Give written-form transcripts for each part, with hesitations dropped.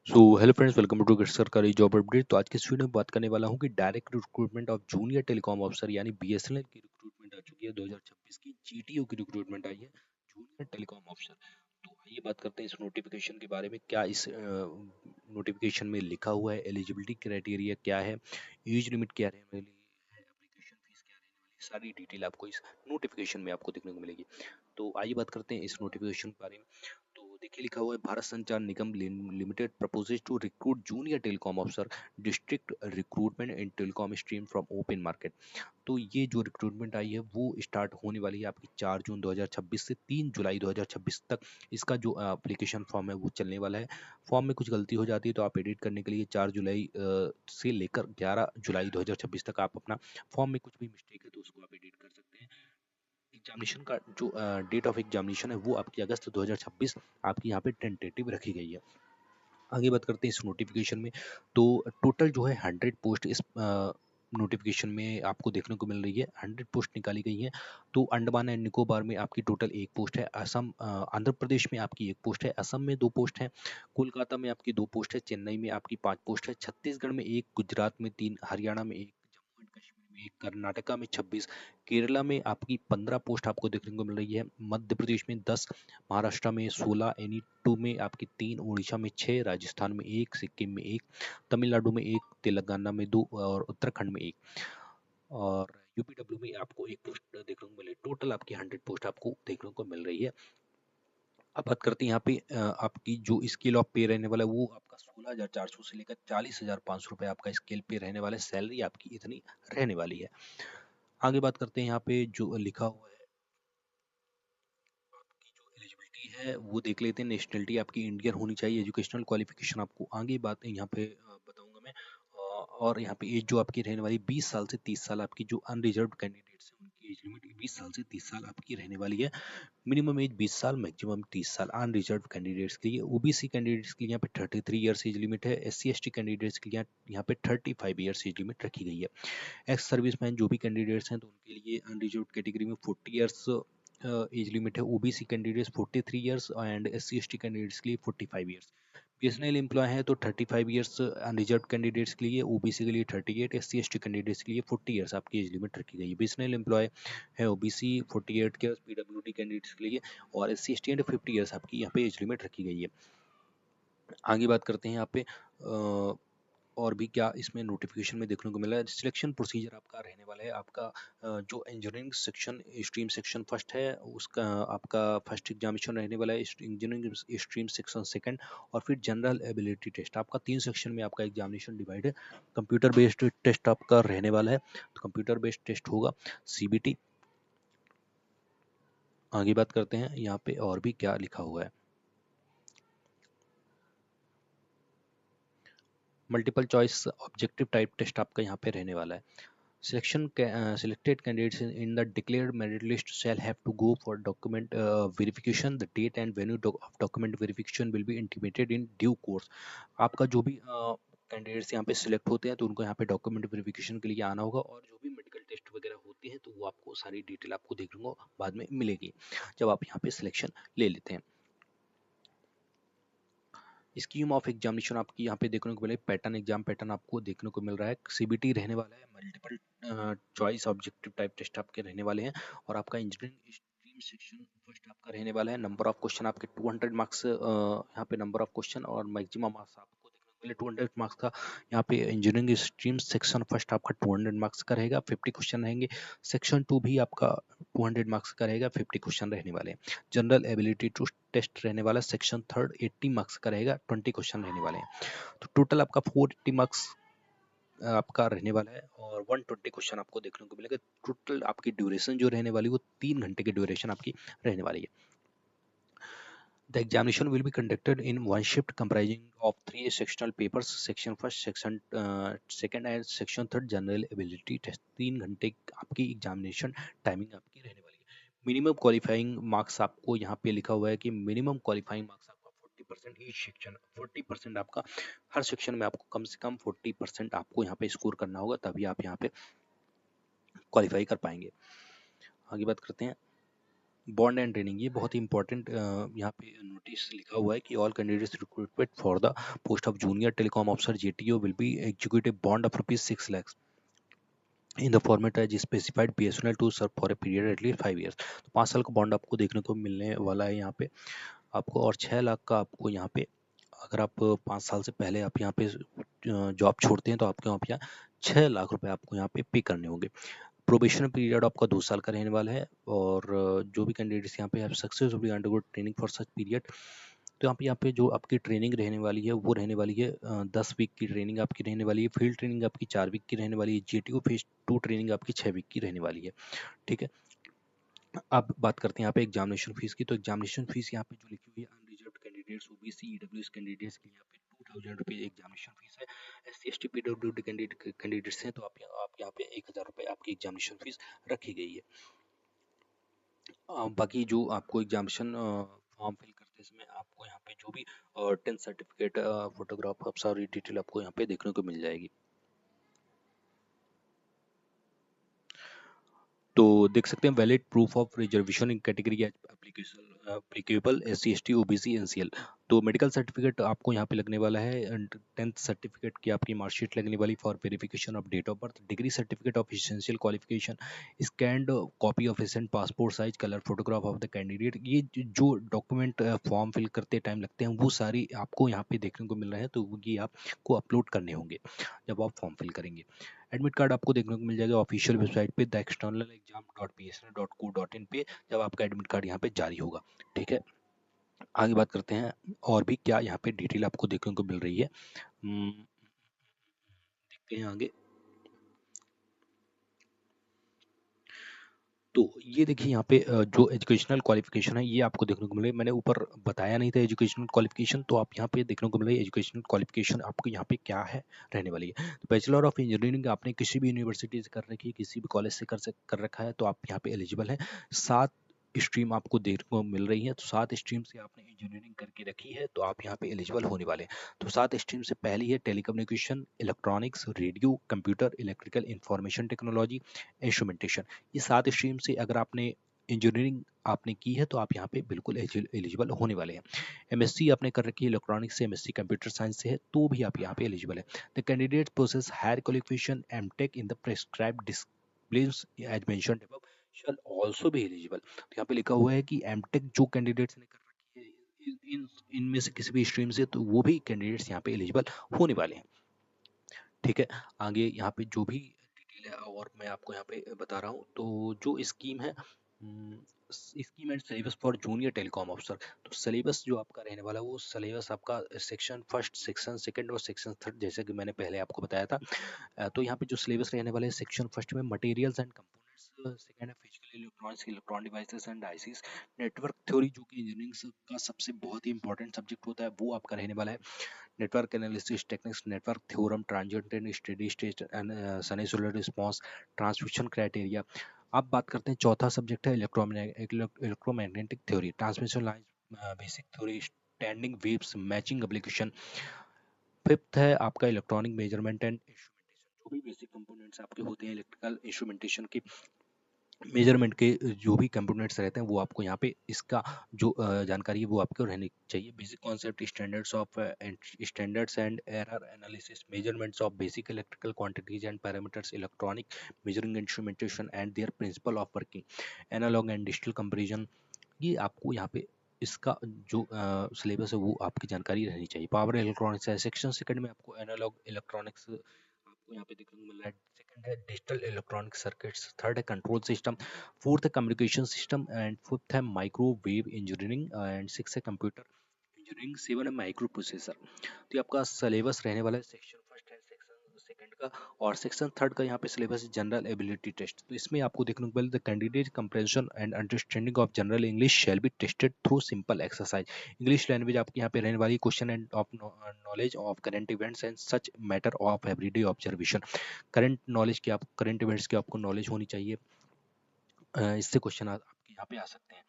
So hello friends, welcome to Sarkari job update. तो आज के इस वीडियो में बात करने वाला हूं कि direct recruitment of junior telecom officer यानी बीएसएनएल की रिक्रूटमेंट आ चुकी है। 2026 की जीटीओ की रिक्रूटमेंट आई है जूनियर टेलीकॉम ऑफिसर। तो आइए बात करते हैं इस नोटिफिकेशन के बारे में। क्या इस नोटिफिकेशन में लिखा हुआ है, एलिजिबिलिटी क्राइटेरिया क्या है, एज लिमिट क्या रहने वाली है, एप्लीकेशन फीस क्या रहने वाली है, सारी डिटेल आपको इस नोटिफिकेशन में आपको देखने को मिलेगी। तो आइए बात करते हैं इस नोटिफिकेशन के बारे में। तो देखिए लिखा हुआ है, Bharat Sanchar Nigam limited proposes to recruit junior telecom officer district recruitment in telecom stream from open market. तो ये जो रिक्रूटमेंट आई है वो स्टार्ट होने वाली है आपकी 4 जून 2026 से 3 जुलाई 2026 तक। इसका जो एप्लीकेशन फॉर्म है वो चलने वाला है। फॉर्म में कुछ गलती हो जाती है तो आप एडिट करने के लिए 4 जुलाई से लेकर 11 जुलाई 2026 तक आप अपना फॉर्म में कुछ भी मिस्टेक है तो उसको आप एडिट कर सकते हैं। एग्जामिनेशन का जो डेट ऑफ एग्जामिनेशन है वो आपकी अगस्त 2026 आपकी यहाँ पे टेंटेटिव रखी गई है। आगे बात करते हैं इस नोटिफिकेशन में। तो टोटल जो है 100 पोस्ट इस नोटिफिकेशन में आपको देखने को मिल रही है। 100 पोस्ट निकाली गई हैं। तो अंडमान एंड निकोबार में आपकी टोटल एक पोस्ट है, असम आंध्र प्रदेश में आपकी एक पोस्ट है, असम में 2 पोस्ट है, कोलकाता में आपकी 2 पोस्ट है, चेन्नई में आपकी 5 पोस्ट है, छत्तीसगढ़ में 1, गुजरात में 3, हरियाणा में 1, जम्मू एंड कश्मीर में 1, कर्नाटका में 26, केरला में आपकी 15 पोस्ट आपको देखने को मिल रही है, मध्य प्रदेश में 10, महाराष्ट्र में 16, एनी टू में आपकी 3, उड़ीसा में 6, राजस्थान में 1, सिक्किम में 1, तमिलनाडु में 1, तेलंगाना में 2 और उत्तराखंड में 1 और यूपीडब्ल्यू में आपको 1 पोस्ट देखने को मिले। टोटल आपकी 100 पोस्ट आपको देखने को मिल रही है। अब बात करते हैं यहाँ पे आपकी जो स्केल ऑफ पे रहने वाला है वो आपका 16,400 से लेकर 40,500 रुपये आपका स्केल पे रहने वाला है। सैलरी आपकी इतनी रहने वाली है। आगे बात करते हैं यहाँ पे जो लिखा हुआ है, आपकी जो एलिजिबिलिटी है वो देख लेते हैं। नेशनलिटी आपकी इंडियन होनी चाहिए। एजुकेशनल क्वालिफिकेशन आपको आगे बात यहाँ पे बताऊंगा मैं। और यहाँ पे एज जो आपकी रहने वाली 20 साल से 30 साल, आपकी जो अनरिजर्व कैंडिडेट्स हैं उनकी एज लिमिट 20 साल से 30 साल आपकी रहने वाली है। मिनिमम एज 20 साल, मैक्सिमम 30 साल अनरिजर्व कैंडिडेट्स के लिए। ओबीसी कैंडिडेट्स के लिए यहाँ पे 33 ईयर्स एज लिमिट है। एससी एसटी कैंडिडेट्स के लिए यहाँ पे 35 ईयर्स एज लिमिट रखी गई है। एक्स सर्विसमैन जो भी कैंडिडेट्स हैं तो उनके लिए अनरिजर्व कैटेगरी में 40 ईयर्स एज लिमिट है। OBC candidates 43 years and SC ST candidates के लिए 45 ईयर्स। बीएसएनएल एम्प्लॉय है तो 35 ईयर्स अनरिजर्व कैंडिडेट्स के लिए, ओबीसी के लिए 38, एससी एसटी कैंडिडेट्स के लिए 40 ईयर्स आपकी एज लिमिट रखी गई है। बीएसएनएल एम्प्लॉय है ओबीसी 48 के, पीडब्ल्यूडी कैंडिडेट्स के लिए और एससी एसटी एंड 50 ईयर्स आपकी यहाँ पे एज लिमिट रखी गई है। आगे बात करते हैं यहाँ पे और भी क्या इसमें नोटिफिकेशन में देखने को मिला है। सिलेक्शन प्रोसीजर आपका रहने वाला है, आपका जो engineering section stream section first है उसका आपका फर्स्ट एग्जामिनेशन रहने वाला है, इंजीनियरिंग स्ट्रीम सेक्शन सेकंड और फिर जनरल एबिलिटी टेस्ट। आपका 3 सेक्शन में आपका एग्जामिनेशन डिवाइड है। कंप्यूटर बेस्ड टेस्ट आपका रहने वाला है, तो कंप्यूटर बेस्ड टेस्ट होगा सीबीटी। आगे बात करते हैं यहाँ पे और भी क्या लिखा हुआ है। Multiple choice objective type test आपका यहाँ पे रहने वाला है। Selected candidates in the declared merit list shall have to go for document verification. The date and venue of document verification will be intimated in due course. आपका जो भी candidates यहाँ पे सिलेक्ट होते हैं तो उनको यहाँ पे डॉक्यूमेंट वेरिफिकेशन के लिए आना होगा और जो भी मेडिकल टेस्ट वगैरह होती है तो वो आपको सारी डिटेल आपको देखने को बाद में मिलेगी जब आप यहाँ पे सिलेक्शन ले लेते हैं। स्कीम ऑफ एग्जामिनेशन आपकी यहाँ पे देखने को मिले। पैटर्न एग्जाम पैटर्न आपको देखने को मिल रहा है। सीबीटी रहने वाला है, multiple choice objective type test आपके रहने वाले हैं और आपका इंजीनियरिंग स्ट्रीम सेक्शन फर्स्ट आपका रहने वाला है। नंबर ऑफ क्वेश्चन आपके 200 मार्क्स यहाँ पे नंबर ऑफ क्वेश्चन और मैक्सिमम मार्क्स आपको देखने को मिले 200 मार्क्स का। यहाँ पे इंजीनियरिंग स्ट्रीम सेक्शन फर्स्ट आपका 200 मार्क्स का रहेगा, 50 क्वेश्चन रहेंगे। सेक्शन 2 भी आपका 200 मार्क्स का रहेगा, 50 क्वेश्चन रहने वाले हैं। जनरल एबिलिटी टू टेस्ट रहने वाला सेक्शन थर्ड 80 मार्क्स का रहेगा, 20 क्वेश्चन रहने वाले हैं। तो टोटल आपका 480 मार्क्स आपका रहने वाला है और 120 क्वेश्चन आपको देखने को मिलेगा। टोटल आपकी ड्यूरेशन जो रहने वाली है वो 3 घंटे की ड्यूरेशन आपकी रहने वाली है। The examination will be conducted in one shift comprising of 3 sectional papers, section first, section second and section third general ability test। 3 घंटे आपकी एग्जामिनेशन टाइमिंग आपकी रहने वाली है। मिनिमम क्वालिफाइंग मार्क्स आपको यहाँ पे लिखा हुआ है कि मिनिमम क्वालिफाइंग मार्क्स आपका 40% ईच सेक्शन, 40% आपका हर सेक्शन में आपको कम से कम 40% आपको यहाँ पे स्कोर करना होगा तभी आप यहाँ पे क्वालिफाई कर पाएंगे। आगे बात करते हैं। बॉन्ड एंड ट्रेनिंग, ये बहुत ही इंपॉर्टेंट यहाँ पे नोटिस लिखा हुआ है कि all candidates recruitment for the post of junior telecom officer JTO will be executive bond of ₹6 lakhs in the format as specified BSNL to serve for a period at least 5 years। तो 5 साल का bond आपको देखने को मिलने वाला है यहाँ पे आपको, और 6 लाख का आपको यहाँ पे, अगर आप 5 साल से पहले आप यहाँ पे जॉब छोड़ते हैं तो आपके वहाँ पे 6 लाख रुपए आपको यहाँ पे करने होंगे। प्रोबेशन पीरियड आपका 2 साल का रहने वाला है, और जो भी कैंडिडेट्स यहाँ पे have successfully undergo training for such period, तो यहाँ पे जो आपकी ट्रेनिंग रहने वाली है वो रहने वाली है 10 वीक की ट्रेनिंग आपकी रहने वाली है, फील्ड ट्रेनिंग आपकी 4 वीक की रहने वाली है, जेटीओ फेज 2 ट्रेनिंग आपकी 6 वीक की रहने वाली है। ठीक है, अब बात करते हैं यहाँ पे एग्जामिनेशन फीस की। तो एग्जामिनेशन फीस यहाँ पे जो लिखी हुई है, unreserved candidates OBC EWS candidates के लिए यहाँ पे ₹2000 एग्जामिनेशन फीस है। एससी एसटी पीडब्ल्यूडी कैंडिडेट्स हैं तो आप यहाँ पे ₹1000 आपकी एग्जामिनेशन फीस रखी गई है। बाकी जो आपको एग्जामिनेशन फॉर्म फिल करते समय आपको यहाँ पे जो भी 10th सर्टिफिकेट, फोटोग्राफ, आप सारी डिटेल आपको यहाँ पे देखने को मिल जाएगी। तो देख सकते हैं valid proof of reservation in category application applicable SC ST OBC NCL. तो मेडिकल सर्टिफिकेट आपको यहाँ पे लगने वाला है, 10th सर्टिफिकेट की आपकी मार्कशीट लगने वाली for verification of date of birth, degree certificate of essential qualification, scanned copy of recent passport size colour photograph of the candidate. ये जो डॉक्यूमेंट फॉर्म फिल करते टाइम लगते हैं वो सारी आपको यहाँ पे देखने को मिल रहे हैं, तो ये आपको अपलोड करने होंगे जब आप फॉर्म फिल करेंगे। एडमिट कार्ड आपको देखने को मिल जाएगा ऑफिशियल वेबसाइट पे द एक्सटर्नल एग्जाम .psn.co.in पे, जब आपका एडमिट कार्ड यहाँ पे जारी होगा। ठीक है, आगे बात करते हैं और भी क्या यहाँ पे डिटेल आपको देखने को मिल रही है। देखते हैं आगे। तो ये देखिए यहाँ पे जो एजुकेशनल क्वालिफिकेशन है ये आपको देखने को मिल रही है। मैंने ऊपर बताया नहीं था एजुकेशनल क्वालिफिकेशन, तो आप यहाँ पे देखने को मिल रही है एजुकेशनल क्वालिफिकेशन आपको यहाँ पे क्या है रहने वाली है। तो बैचलर ऑफ इंजीनियरिंग आपने किसी भी यूनिवर्सिटी से कर रखी है, किसी भी कॉलेज से कर रखा है, तो आप यहाँ पे एलिजिबल है। 7 स्ट्रीम आपको देखने को मिल रही है, तो 7 स्ट्रीम से आपने इंजीनियरिंग करके रखी है तो आप यहाँ पे एलिजिबल होने वाले हैं। तो 7 स्ट्रीम से पहली है telecommunication, electronics, radio, computer, electrical, information technology, instrumentation. ये 7 स्ट्रीम से अगर आपने इंजीनियरिंग आपने की है तो आप यहाँ पे बिल्कुल एलिजिबल होने वाले हैं। एमएससी आपने कर रखी है इलेक्ट्रॉनिक्स से, एमएससी कंप्यूटर साइंस से है, तो भी आप यहाँ पे एलिजिबल है। The candidate process higher qualification MTech in the prescribed disciplines as mentioned above shall also be eligible. तो यहाँ पे लिखा हुआ है कि एमटेक जो कैंडिडेट्स ने कर रखी है इनमें से किसी भी स्ट्रीम से, तो वो भी कैंडिडेट्स यहाँ पे एलिजिबल होने वाले हैं। ठीक है, आगे यहाँ पे जो भी डिटेल है और मैं आपको यहाँ पे बता रहा हूँ, तो जो स्कीम है, scheme and syllabus for junior telecom officer. तो सिलेबस जो आपका रहने वाला है वो सिलेबस आपका सेक्शन फर्स्ट, सेक्शन सेकंड और सेक्शन थर्ड, जैसे कि मैंने पहले आपको बताया था। तो यहाँ पे जो सिलेबस रहने वाले हैं, सेक्शन फर्स्ट में मटेरियल्स एंड कंपोनेंट्स, सेकंड है physical electronics, electronic devices and ISIS, network theory जो कि इंजीनियरिंग का सबसे बहुत ही इंपॉर्टेंट सब्जेक्ट होता है वो आपका रहने वाला है। Network analysis techniques, network theorem, transient and steady state and sinusoidal response, transmission criteria. अब बात करते हैं चौथा सब्जेक्ट है electromagnetic theory, transmission line basic theory, standing waves, matching application. Fifth है आपका इलेक्ट्रॉनिक मेजरमेंट एंड इंस्ट्रूमेंटेशन, जो भी बेसिक कंपोनेंट्स आपके होते हैं इलेक्ट्रिकल इंस्ट्रूमेंटेशन के, मेजरमेंट के जो भी कंपोनेंट्स रहते हैं वो आपको यहाँ पे इसका जो जानकारी है वो आपको रहनी चाहिए। Basic concept, standards and error analysis, measurements of basic electrical quantities and parameters, electronic measuring instrumentation and their principle of working, analogue and digital comparison. ये आपको यहाँ पे इसका जो सिलेबस है वो आपकी जानकारी रहनी चाहिए। पावर इलेक्ट्रॉनिक्स है, सेक्शन सेकंड में आपको एनालॉग इलेक्ट्रॉनिक्स आपको यहाँ पे देखने को मिल रहा है। सेकंड है डिजिटल इलेक्ट्रॉनिक सर्किट्स, थर्ड है कंट्रोल सिस्टम, फोर्थ है कम्युनिकेशन सिस्टम एंड फिफ्थ है माइक्रोवेव इंजीनियरिंग एंड सिक्स है कंप्यूटर इंजीनियरिंग, सेवन है माइक्रो प्रोसेसर। तो ये आपका सिलेबस रहने वाला है सेक्शन फर्स्ट है, सेक्शन सेकंड का, और सेक्शन थर्ड का यहाँ पे सिलेबस जनरल एबिलिटी टेस्ट। तो इसमें आपको देखने को मिले the candidate compression and understanding of general English shall be tested through simple exercise. English language आपकी यहाँ पे रहने वाली, question end of knowledge of current events and such matter of everyday observation. Current knowledge की, आप current events की आपको knowledge होनी चाहिए, इससे क्वेश्चन आपके यहाँ पे आ सकते हैं।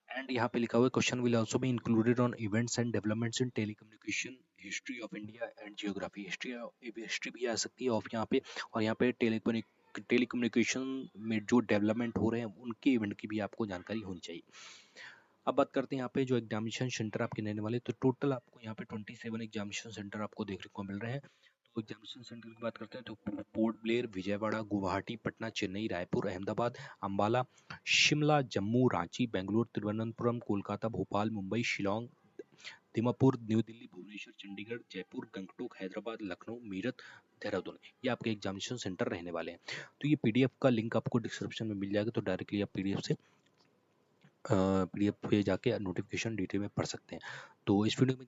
एंड यहाँ पे लिखा हुआ है question will also be included on events and developments in telecommunication, history of India and geography. History history भी आ सकती है ऑफ यहाँ पे, और यहाँ पे टेलीकम्युनिकेशन में जो डेवलपमेंट हो रहे हैं उनके इवेंट की भी आपको जानकारी होनी चाहिए। अब बात करते हैं यहाँ पे जो एग्जामिनेशन सेंटर आपके रहने वाले, तो टोटल आपको यहाँ पे 27 एग्जामिनेशन सेंटर आपको देखने को मिल रहे हैं। तो एग्जामिनेशन सेंटर की बात करते हैं तो पोर्ट ब्लेयर, विजयवाड़ा, गुवाहाटी, पटना, चेन्नई, रायपुर, अहमदाबाद, अम्बाला, शिमला, जम्मू, रांची, बेंगलुरु, तिरुवनंतपुरम, कोलकाता, भोपाल, मुंबई, शिलोंग, दीमापुर, न्यू दिल्ली, भुवनेश्वर, चंडीगढ़, जयपुर, गंगटोक, हैदराबाद, लखनऊ, मीरठ, देहरादून, ये आपके एग्जामिनेशन सेंटर रहने वाले हैं। तो ये पीडीएफ का लिंक आपको डिस्क्रिप्शन में मिल जाएगा, तो डायरेक्टली आप पीडीएफ पे जाके नोटिफिकेशन डिटेल में पढ़ सकते हैं। तो इस वीडियो में